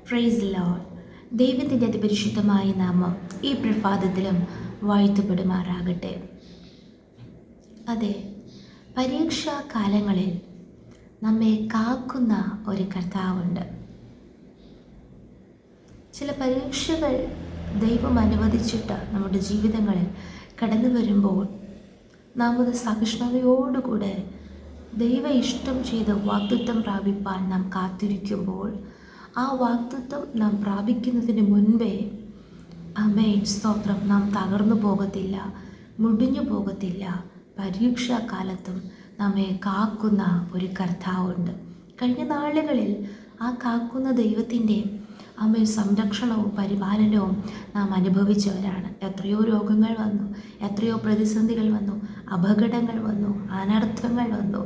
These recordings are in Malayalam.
Praise Lord. ദൈവത്തിൻ്റെ അതിപരിശുദ്ധമായ നാമം ഈ പ്രഭാതത്തിലും വാഴ്ത്തപ്പെടുമാറാകട്ടെ. അതെ, പരീക്ഷാ കാലങ്ങളിൽ നമ്മെ കാക്കുന്ന ഒരു കർത്താവുണ്ട്. ചില പരീക്ഷകൾ ദൈവം അനുവദിച്ചിട്ട് നമ്മുടെ ജീവിതങ്ങളിൽ കടന്നു വരുമ്പോൾ നാം അത് സഹിഷ്ണുതയോടുകൂടെ ദൈവ ഇഷ്ടം ചെയ്ത് വാഗ്ദത്തം പ്രാപിപ്പാൻ നാം കാത്തിരിക്കുമ്പോൾ ആ വാഗ്ദത്തം നാം പ്രാപിക്കുന്നതിന് മുൻപേ ആമേൻ സ്തോത്രം, നാം തകർന്നു പോകത്തില്ല, മുടിഞ്ഞു പോകത്തില്ല. പരീക്ഷാ കാലത്തും നമ്മെ കാക്കുന്ന ഒരു കർത്താവുണ്ട്. കഴിഞ്ഞ നാളുകളിൽ ആ കാക്കുന്ന ദൈവത്തിൻ്റെ സംരക്ഷണവും പരിപാലനവും നാം അനുഭവിച്ചവരാണ്. എത്രയോ രോഗങ്ങൾ വന്നു, എത്രയോ പ്രതിസന്ധികൾ വന്നു, അപകടങ്ങൾ വന്നു, അനർത്ഥങ്ങൾ വന്നു,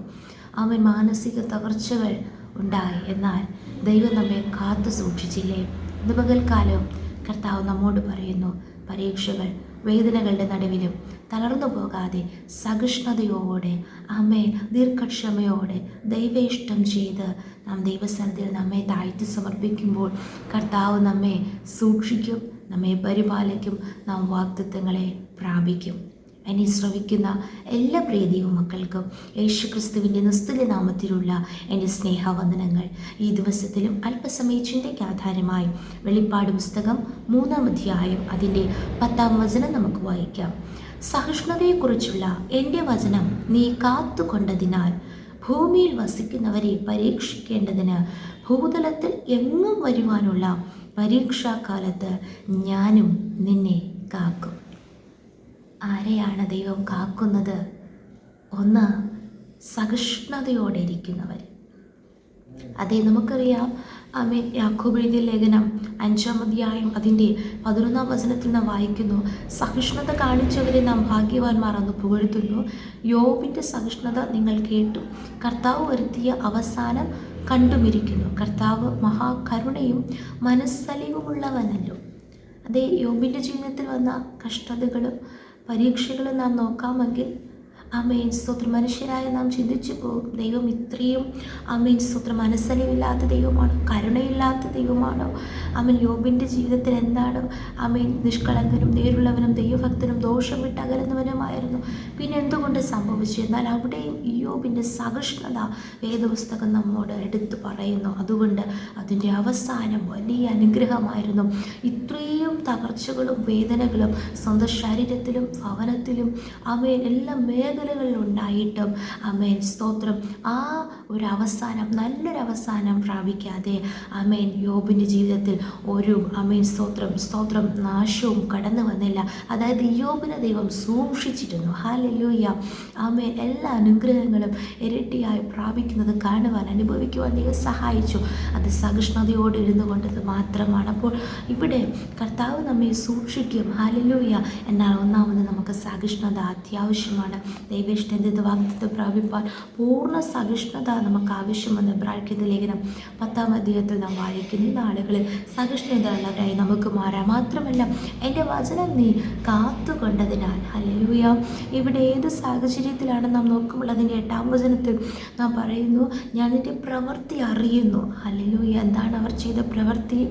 മാനസിക തകർച്ചകൾ ഉണ്ടായി. എന്നാൽ ദൈവം നമ്മെ കാത്തു സൂക്ഷിച്ചില്ലേ? ഇന്ന് പകൽക്കാലം കർത്താവ് നമ്മോട് പറയുന്നു, പരീക്ഷകൾ വേദനകളുടെ നടുവിലും തളർന്നു പോകാതെ സഹിഷ്ണുതയോടെ ദീർഘക്ഷമയോടെ ദൈവ ഇഷ്ടം ചെയ്ത് നാം ദൈവസന്നിധിയിൽ നമ്മെ താഴ്ത്തി സമർപ്പിക്കുമ്പോൾ കർത്താവ് നമ്മെ സൂക്ഷിക്കും, നമ്മെ പരിപാലിക്കും, നാം വാഗ്ദത്തങ്ങളെ പ്രാപിക്കും. എന്നെ ശ്രവിക്കുന്ന എല്ലാ പ്രിയ ദൈവമക്കൾക്കും യേശുക്രിസ്തുവിൻ്റെ നിസ്തുല്യ നാമത്തിലുള്ള എൻ്റെ സ്നേഹവന്ദനങ്ങൾ. ഈ ദിവസത്തിലും അല്പസമയ ചിന്തയ്ക്ക് ആധാരമായി വെളിപ്പാട് പുസ്തകം 3-ാം അധ്യായം അതിൻ്റെ 10-ാം വചനം നമുക്ക് വായിക്കാം. സഹിഷ്ണുതയെക്കുറിച്ചുള്ള എൻ്റെ വചനം നീ കാത്തുകൊണ്ടതിനാൽ ഭൂമിയിൽ വസിക്കുന്നവരെ പരീക്ഷിക്കേണ്ടതിന് ഭൂതലത്തിൽ എങ്ങും വരുവാനുള്ള പരീക്ഷാകാലത്ത് ഞാനും നിന്നെ കാക്കും. ആരെയാണ് ദൈവം കാക്കുന്നത്? ഒന്ന്, സഹിഷ്ണുതയോടെ ഇരിക്കുന്നവർ. അതെ, നമുക്കറിയാം. യാക്കോബ് എഴുതിയ ലേഖനം 5-ാം അധ്യായം അതിൻ്റെ 11-ാം വചനത്തിൽ നാം വായിക്കുന്നു, സഹിഷ്ണുത കാണിച്ചവരെ നാം ഭാഗ്യവാന്മാർ എന്ന് പുകഴ്ത്തുന്നു. യോബിൻ്റെ സഹിഷ്ണുത നിങ്ങൾ കേട്ടു, കർത്താവ് വരുത്തിയ അവസാനം കണ്ടുമിരിക്കുന്നു. കർത്താവ് മഹാകരുണയും മനസ്സലിവുമുള്ളവനല്ലോ. അതേ, യോബിൻ്റെ ജീവിതത്തിൽ വന്ന കഷ്ടതകളും പരീക്ഷകളും നാം നോക്കാമെങ്കിൽ സ്തോത്രം, മനുഷ്യരായ നാം ചിന്തിച്ചു പോകും, ദൈവം ഇത്രയും സ്തോത്രം മനസ്സലിവില്ലാത്ത ദൈവമാണോ, കരുണയില്ലാത്ത ദൈവമാണോ? യോബിൻ്റെ ജീവിതത്തിൽ എന്താണ്? നിഷ്കളങ്കനും നേരുള്ളവനും ദൈവഭക്തനും ദോഷം വിട്ട് അകലുന്നവനുമായിരുന്നു. പിന്നെ എന്തുകൊണ്ട് സംഭവിച്ചു? എന്നാൽ അവിടെയും യോബിൻ്റെ സഹിഷ്ണുത വേദപുസ്തകം നമ്മോട് എടുത്തു പറയുന്നു. അതുകൊണ്ട് അതിൻ്റെ അവസാനം വലിയ അനുഗ്രഹമായിരുന്നു. ഇത്രയും തകർച്ചകളും വേദനകളും സ്വന്തം ശരീരത്തിലും ഭവനത്തിലും എല്ലാ മേഖലകളിലുണ്ടായിട്ടും സ്തോത്രം, ആ ഒരു അവസാനം, നല്ലൊരു അവസാനം പ്രാപിക്കാതെ യോബിൻ്റെ ജീവിതത്തിൽ ഒരു സ്തോത്രം നാശവും കടന്നു വന്നില്ല. അതായത് യോബിനെ ദൈവം സൂക്ഷിച്ചിരുന്നു. ഹല്ലേലൂയ. എല്ലാ അനുഗ്രഹങ്ങളും ഇരട്ടിയായി പ്രാപിക്കുന്നത് കാണുവാൻ, അനുഭവിക്കുവാൻ ദൈവം സഹായിച്ചു. അത് സഹിഷ്ണുതയോടെ ഇരുന്നു കൊണ്ടത് മാത്രമാണ്. അപ്പോൾ ഇവിടെ കർത്താവ് നമ്മെ സൂക്ഷിക്കും. ഹല്ലേലൂയ. എന്നാൽ ഒന്നാമത് നമുക്ക് സഹിഷ്ണുത അത്യാവശ്യമാണ്. ദൈവേഷ്ടത്തെ വാഗ്ദത്തം പ്രാപിപ്പാൻ പൂർണ്ണ സഹിഷ്ണുത നമുക്ക് ആവശ്യമെന്ന് എബ്രായർക്കെഴുതിയ ലേഖനം 10-ാം അധ്യായത്തിൽ നാം വായിക്കുന്ന ഈ നാളുകളിൽ സഹിഷ്ണുതയുള്ളവരായി നമുക്ക് മാറാം. മാത്രമല്ല, എൻ്റെ വചനം നീ കാത്തുകൊണ്ടതിനാൽ. ഹല്ലേലൂയ. ഇവിടെ ഏത് സാഹചര്യത്തിലാണ് നാം നോക്കുമ്പോൾ അതിൻ്റെ 8-ാം വചനത്തിൽ നാം പറയുന്നു, ഞാൻ നിൻ്റെ പ്രവൃത്തി അറിയുന്നു. ഹല്ലേലൂയ. എന്താണ് അവർ ചെയ്ത പ്രവൃത്തി?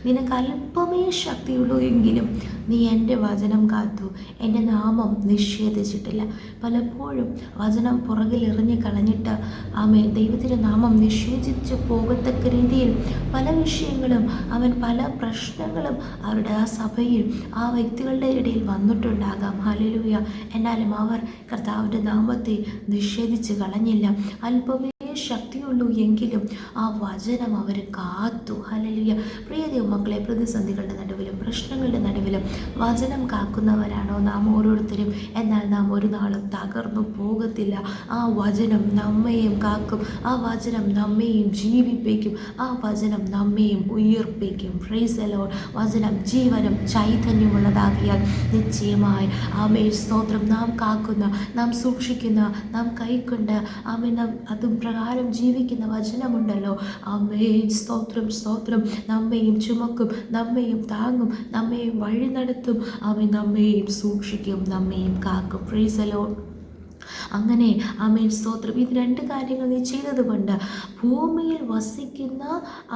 നിനക്ക് അല്പമേ ശക്തിയുള്ളൂ എങ്കിലും നീ എൻ്റെ വചനം കാത്തു, എൻ്റെ നാമം നിഷേധിച്ചിട്ടില്ല. പലപ്പോഴും വചനം പുറകിൽ എറിഞ്ഞ് കളഞ്ഞിട്ട് ദൈവത്തിൻ്റെ നാമം നിഷേധിച്ച് പോകത്തക്ക രീതിയിൽ പല വിഷയങ്ങളും പല പ്രശ്നങ്ങളും അവരുടെ ആ സഭയിൽ ആ വ്യക്തികളുടെ ഇടയിൽ വന്നിട്ടുണ്ടാകാം. ഹല്ലേലൂയ. എന്നാലും അവർ കർത്താവിൻ്റെ നാമത്തെ നിഷേധിച്ച് കളഞ്ഞില്ല. അല്പമേ ശക്തിയുള്ളൂ എങ്കിലും ആ വചനം അവർ കാത്തു. ഹല്ലേലൂയ. പ്രിയ ദൈവമക്കളെ, പ്രതിസന്ധികളുടെ നടുവിലും പ്രശ്നങ്ങളുടെ നടുവിലും വചനം കാക്കുന്നവരാണോ നാം ഓരോരുത്തരും? എന്നാൽ നാം ഒരു നാളും തകർന്നു പോകത്തില്ല. ആ വചനം നമ്മെയും കാക്കും, ആ വചനം നമ്മെയും ജീവിപ്പിക്കും, ആ വചനം നമ്മെയും ഉയർപ്പിക്കും. Praise the Lord. വചനം ജീവനും ചൈതന്യമുള്ളതാകിയാൽ നിശ്ചയമായി സ്തോത്രം, നാം കാക്കുന്ന, നാം സൂക്ഷിക്കുന്ന, നാം കൈക്കൊണ്ട് അതും പ്രകാരം ജീവിക്കുന്ന വചനമുണ്ടല്ലോ. സ്തോത്രം സ്തോത്രം, നമ്മെയും ചുമക്കും, നമ്മെയും താങ്ങും, നമ്മെയും വഴി നടത്തും, നമ്മെയും സൂക്ഷിക്കും, നമ്മെയും കാക്കും. Praise the Lord. അങ്ങനെ ആമേൻ സ്തോത്രം, ഇത് രണ്ട് കാര്യങ്ങൾ നീ ചെയ്തതുകൊണ്ട് ഭൂമിയിൽ വസിക്കുന്ന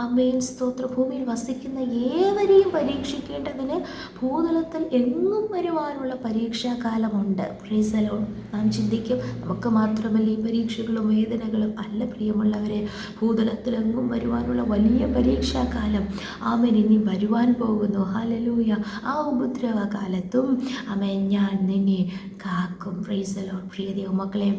ആമേൻ സ്തോത്രം, ഭൂമിയിൽ വസിക്കുന്ന ഏവരെയും പരീക്ഷിക്കേണ്ടതിന് ഭൂതലത്തിൽ എങ്ങും വരുവാനുള്ള പരീക്ഷാകാലമുണ്ട്. Praise the Lord. നാം ചിന്തിക്കും, നമുക്ക് മാത്രമല്ല ഈ പരീക്ഷകളും വേദനകളും. അല്ല പ്രിയമുള്ളവരെ, ഭൂതലത്തിലെങ്ങും വരുവാനുള്ള വലിയ പരീക്ഷാകാലം ആമേൻ ഇനി വരുവാൻ പോകുന്നു. ഹല്ലേലൂയ. ആ ഉപദ്രവകാലത്തും ആമേൻ ഞാൻ നിന്നെ കാക്കും. Praise the Lord. പ്രിയ ദൈവമക്കളെ,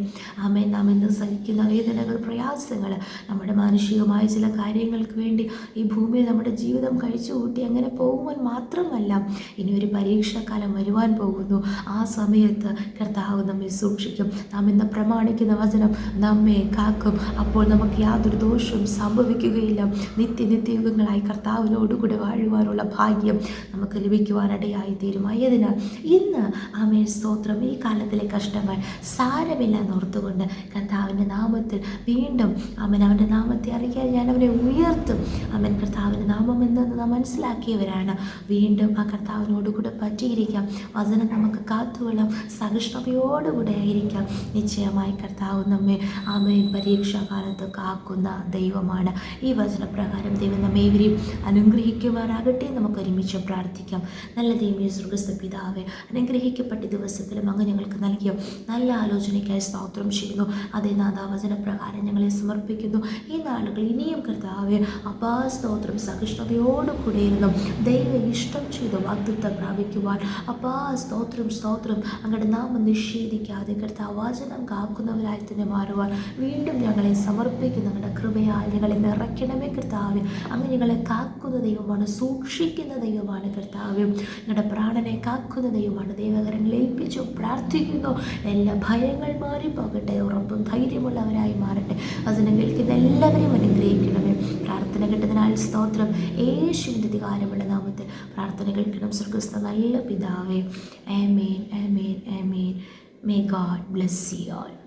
ആമേൻ നാം ഇന്ന് സഹിക്കുന്ന വേദനകൾ, പ്രയാസങ്ങൾ, നമ്മുടെ മാനുഷികമായ ചില കാര്യങ്ങൾക്ക് വേണ്ടി ഈ ഭൂമിയിൽ നമ്മുടെ ജീവിതം കഴിച്ചു കൂട്ടി അങ്ങനെ പോകുവാൻ മാത്രമല്ല, ഇനി ഒരു പരീക്ഷാകാലം വരുവാൻ പോകുന്നു. ആ സമയത്ത് കർത്താവ് നമ്മെ സൂക്ഷിക്കും. നാം ഇന്ന് പ്രമാണിക്കുന്ന വചനം നമ്മെ കാക്കും. അപ്പോൾ നമുക്ക് യാതൊരു ദോഷവും സംഭവിക്കുകയില്ല. നിത്യയുഗങ്ങളായി കർത്താവിനോടുകൂടെ വാഴുവാനുള്ള ഭാഗ്യം നമുക്ക് ലഭിക്കുവാനിടയായി തീരും. ആയതിനാൽ ഇന്ന് ആമേൻ സ്തോത്രം, ഈ കാലത്തിലെ കഷ്ടങ്ങൾ സാരമില്ല എന്നോർത്തുകൊണ്ട് കർത്താവിൻ്റെ നാമത്തിൽ വീണ്ടും ആമേൻ അവൻ്റെ നാമത്തെ അറിയാൻ ഞാൻ അവനെ ഉയർത്തും. ആമേൻ കർത്താവിൻ്റെ നാമം എന്തെന്ന് നാം മനസ്സിലാക്കിയവരാണ്. വീണ്ടും ആ കർത്താവിനോടുകൂടെ പറ്റിയിരിക്കാം. വചനം നമുക്ക് കാത്തുകൊള്ളാം. സഹിഷ്ണുതയോടുകൂടെ ആയിരിക്കാം. നിശ്ചയമായി കർത്താവ് നമ്മെ ആമേൻ പരീക്ഷാകാലത്ത് കാക്കുന്ന ദൈവമാണ്. ഈ വചനപ്രകാരം ദൈവം നമ്മേവരെയും അനുഗ്രഹിക്കുമാറാകട്ടെ. നമുക്ക് ഒരുമിച്ച് പ്രാർത്ഥിക്കാം. നല്ല ദൈവമേ, സ്വർഗ്ഗസ്ഥ പിതാവേ, അനുഗ്രഹിക്കപ്പെട്ട ദിവസത്തിലും അങ്ങ് ഞങ്ങൾക്ക് നൽകിയ നല്ല ആലോചനയ്ക്കായി സ്തോത്രം ചെയ്യുന്നു. അതേ നാഥ, വചനപ്രകാരം ഞങ്ങളെ സമർപ്പിക്കുന്നു. ഈ നാളുകൾ ഇനിയും കർത്താവേ അപ്പാ സ്തോത്രം സഹിഷ്ണുതയോടുകൂടെ ഇരുന്നു ദൈവ ഇഷ്ടം ചെയ്ത് വാഗ്ദത്തം പ്രാപിക്കുവാൻ അപ്പാ സ്തോത്രം സ്തോത്രം അങ്ങയുടെ നാമം നിഷേധിക്കാതെ കർത്താവ് വചനം കാക്കുന്നവരായി തന്നെ മാറുവാൻ വീണ്ടും ഞങ്ങളെ സമർപ്പിക്കുന്നു. ഞങ്ങളുടെ കൃപയാൽ ഞങ്ങളെ നിറയ്ക്കണമേ കർത്താവേ. അങ്ങ് ഞങ്ങളെ കാക്കുന്ന ദൈവമാണ്, സൂക്ഷിക്കുന്ന ദൈവമാണ് കർത്താവേ. ഞങ്ങളുടെ പ്രാണനെ കാക്കുന്ന ദൈവമാണ്. ദൈവകരങ്ങളിൽ ഏൽപ്പിച്ചു പ്രാർത്ഥിക്കുന്നു. എല്ലാ ഭയങ്ങൾ മാറിപ്പോകട്ടെ, ഉറപ്പും ധൈര്യമുള്ളവരായി മാറട്ടെ. വചനം കേൾക്കുന്ന എല്ലാവരെയും അനുഗ്രഹിക്കണമേ. പ്രാർത്ഥന കേട്ടതിനാൽ സ്തോത്രം. യേശുവിൻ്റെ അധികാരമുള്ള നാമത്തിൽ പ്രാർത്ഥന കേൾക്കണം സ്വർഗ്ഗസ്ഥ നല്ല പിതാവേ. ആമേൻ, ആമേൻ, ആമേൻ. May God bless you all.